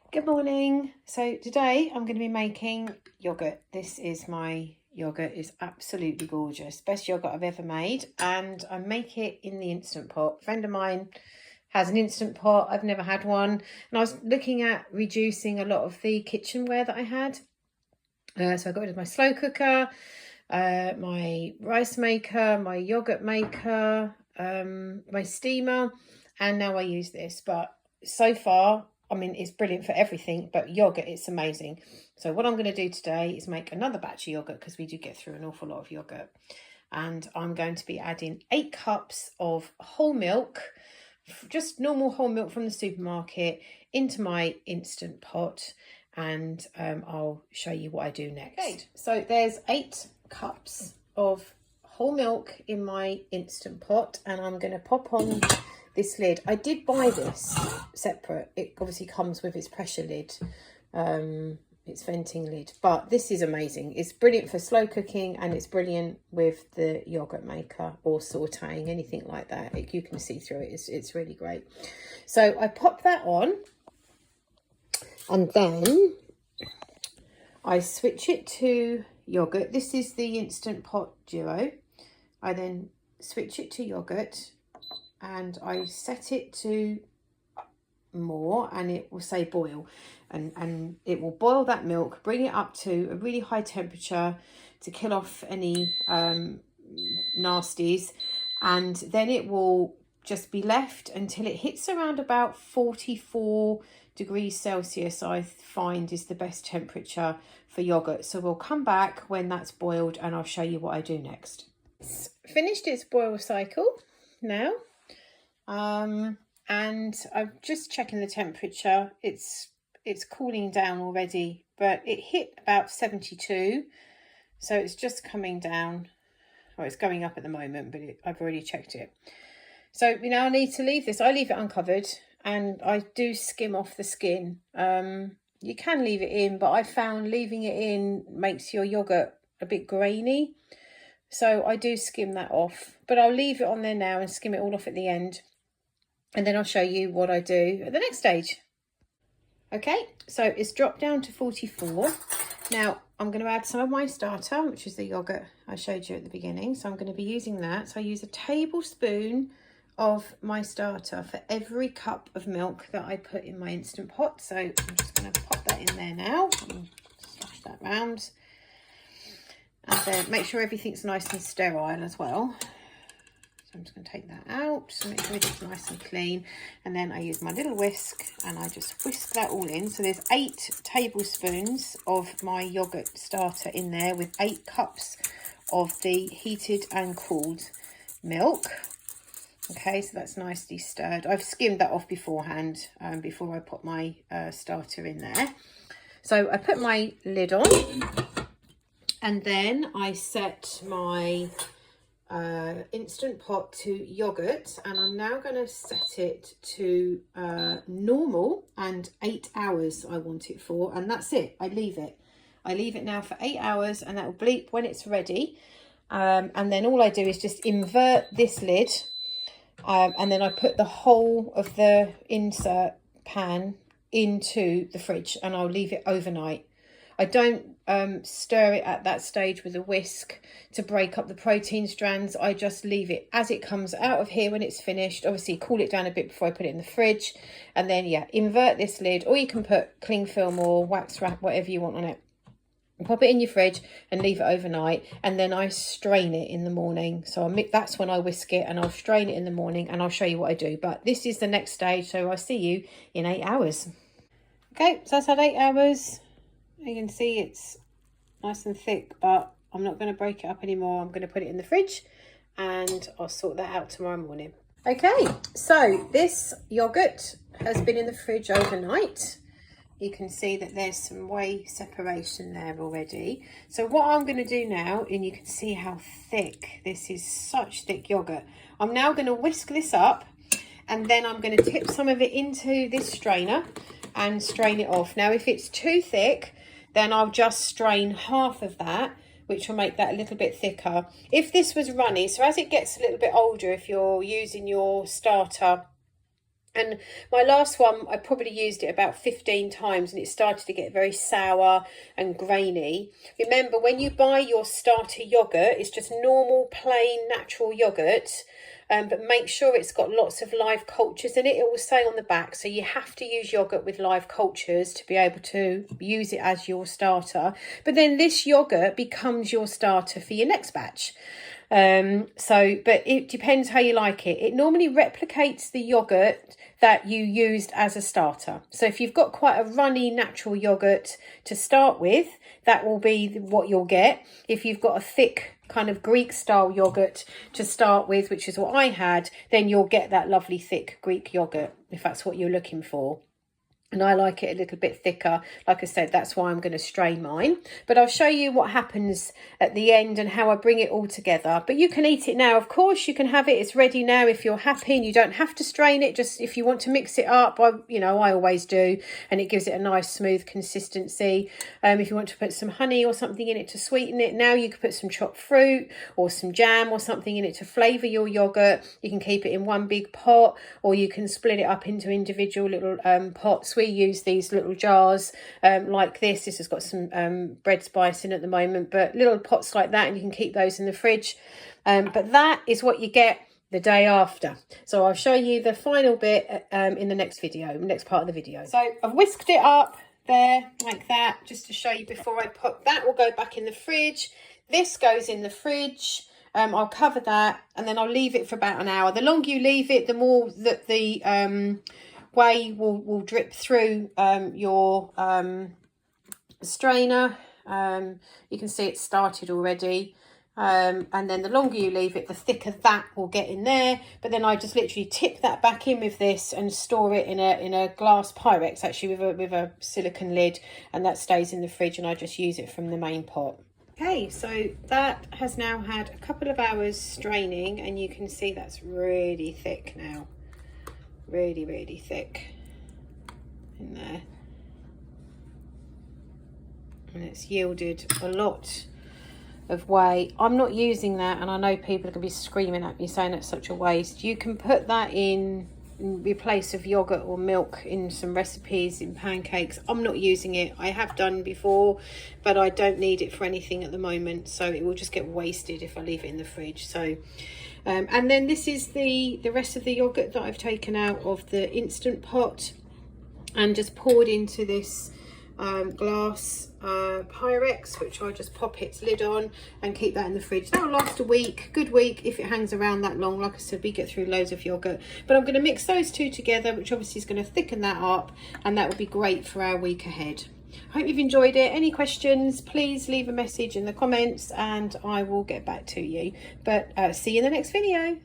Good morning. So today I'm going to be making yogurt. This is my yogurt. It's absolutely gorgeous. Best yogurt I've ever made, and I make it in the Instant Pot. A friend of mine has an Instant Pot. I've never had one, and I was looking at reducing a lot of the kitchenware that I had. So I got rid of my slow cooker, my rice maker, my yogurt maker, my steamer, and now I use this. But so far, I mean, it's brilliant for everything, but yogurt, it's amazing. So what I'm going to do today is make another batch of yogurt, because we do get through an awful lot of yogurt. And I'm going to be adding 8 cups of whole milk, just normal whole milk from the supermarket, into my Instant Pot. And I'll show you what I do next. Okay, so there's 8 cups of whole milk in my Instant Pot, and I'm going to pop on this lid. I did buy this separate. It obviously comes with its pressure lid, its venting lid, but this is amazing. It's brilliant for slow cooking, and it's brilliant with the yogurt maker or sauteing, anything like that. You can see through it. It's really great. So I pop that on, and then I switch it to yogurt. This is the Instant Pot Duo. I then switch it to yogurt, and I set it to more, and it will say boil, and it will boil that milk, bring it up to a really high temperature to kill off any nasties, and then it will just be left until it hits around about 44 degrees Celsius. I find is the best temperature for yogurt. So we'll come back when that's boiled, and I'll show you what I do next. It's finished its boil cycle now, and I'm just checking the temperature. It's cooling down already, but it hit about 72, so it's just coming down. Well, it's going up at the moment, but I've already checked it. So we now need to leave this. I leave it uncovered, and I do skim off the skin. You can leave it in, but I found leaving it in makes your yogurt a bit grainy. So I do skim that off, but I'll leave it on there now and skim it all off at the end. And then I'll show you what I do at the next stage. Okay, so it's dropped down to 44. Now I'm going to add some of my starter, which is the yogurt I showed you at the beginning. So I'm going to be using that. So I use a tablespoon of my starter for every cup of milk that I put in my Instant Pot. So I'm just going to pop that in there now and splash that round. And then make sure everything's nice and sterile as well. So I'm just going to take that out, so make sure everything's nice and clean. And then I use my little whisk, and I just whisk that all in. So there's 8 tablespoons of my yogurt starter in there, with 8 cups of the heated and cooled milk. Okay, so that's nicely stirred. I've skimmed that off beforehand, before I put my starter in there. So I put my lid on, and then I set my Instant Pot to yogurt, and I'm now going to set it to normal, and 8 hours I want it for, and that's it. I leave it now for 8 hours, and that will bleep when it's ready. And then all I do is just invert this lid, and then I put the whole of the insert pan into the fridge, and I'll leave it overnight. I don't stir it at that stage with a whisk to break up the protein strands. I just leave it as it comes out of here when it's finished. Obviously, cool it down a bit before I put it in the fridge. And then, yeah, invert this lid, or you can put cling film or wax wrap, whatever you want on it. And pop it in your fridge and leave it overnight. And then I strain it in the morning. So that's when I whisk it, and I'll strain it in the morning, and I'll show you what I do. But this is the next stage, so I'll see you in 8 hours. Okay, so that's had 8 hours. You can see it's nice and thick, but I'm not going to break it up anymore. I'm going to put it in the fridge, and I'll sort that out tomorrow morning. Okay, so this yogurt has been in the fridge overnight. You can see that there's some whey separation there already. So what I'm going to do now, and you can see how thick, this is such thick yogurt. I'm now going to whisk this up, and then I'm going to tip some of it into this strainer and strain it off. Now, if it's too thick, then I'll just strain half of that, which will make that a little bit thicker. If this was runny, so as it gets a little bit older, if you're using your starter And my last one, I probably used it about 15 times and it started to get very sour and grainy. Remember, when you buy your starter yoghurt, it's just normal, plain, natural yoghurt. But make sure it's got lots of live cultures in it. It will say on the back. So you have to use yoghurt with live cultures to be able to use it as your starter. But then this yoghurt becomes your starter for your next batch. But it depends how you like it. It normally replicates the yoghurt that you used as a starter. So if you've got quite a runny natural yoghurt to start with, that will be what you'll get. If you've got a thick kind of Greek style yoghurt to start with, which is what I had, then you'll get that lovely thick Greek yoghurt if that's what you're looking for. And I like it a little bit thicker. Like I said, that's why I'm going to strain mine. But I'll show you what happens at the end and how I bring it all together. But you can eat it now. Of course, you can have it. It's ready now if you're happy and you don't have to strain it. Just if you want to mix it up, I always do. And it gives it a nice smooth consistency. If you want to put some honey or something in it to sweeten it, now you could put some chopped fruit or some jam or something in it to flavour your yoghurt. You can keep it in one big pot, or you can split it up into individual little pots. We use these little jars like this. This has got some bread spice in at the moment, but little pots like that, and you can keep those in the fridge. But that is what you get the day after. So I'll show you the final bit in the next video, next part of the video. So I've whisked it up there like that, just to show you before I put that. Will go back in the fridge. This goes in the fridge. I'll cover that and then I'll leave it for about an hour. The longer you leave it, the more that the whey will drip through your strainer. You can see it started already. And then the longer you leave it, the thicker that will get in there. But then I just literally tip that back in with this and store it in a glass Pyrex, actually with a silicone lid, and that stays in the fridge, and I just use it from the main pot. Okay, so that has now had a couple of hours straining, and you can see that's really thick now. Really thick in there, and it's yielded a lot of whey. I'm not using that, and I know people are going to be screaming at me saying it's such a waste. You can put that in replace of yogurt or milk in some recipes, in pancakes. I'm not using it. I have done before, but I don't need it for anything at the moment, so it will just get wasted if I leave it in the fridge. So and then this is the rest of the yogurt that I've taken out of the instant pot and just poured into this glass Pyrex, which I'll just pop its lid on and keep that in the fridge. That will last a week, good week, if it hangs around that long. Like I said, we get through loads of yogurt, but I'm going to mix those two together, which obviously is going to thicken that up, and that will be great for our week ahead. I hope you've enjoyed it. Any questions, please leave a message in the comments and I will get back to you. But see you in the next video.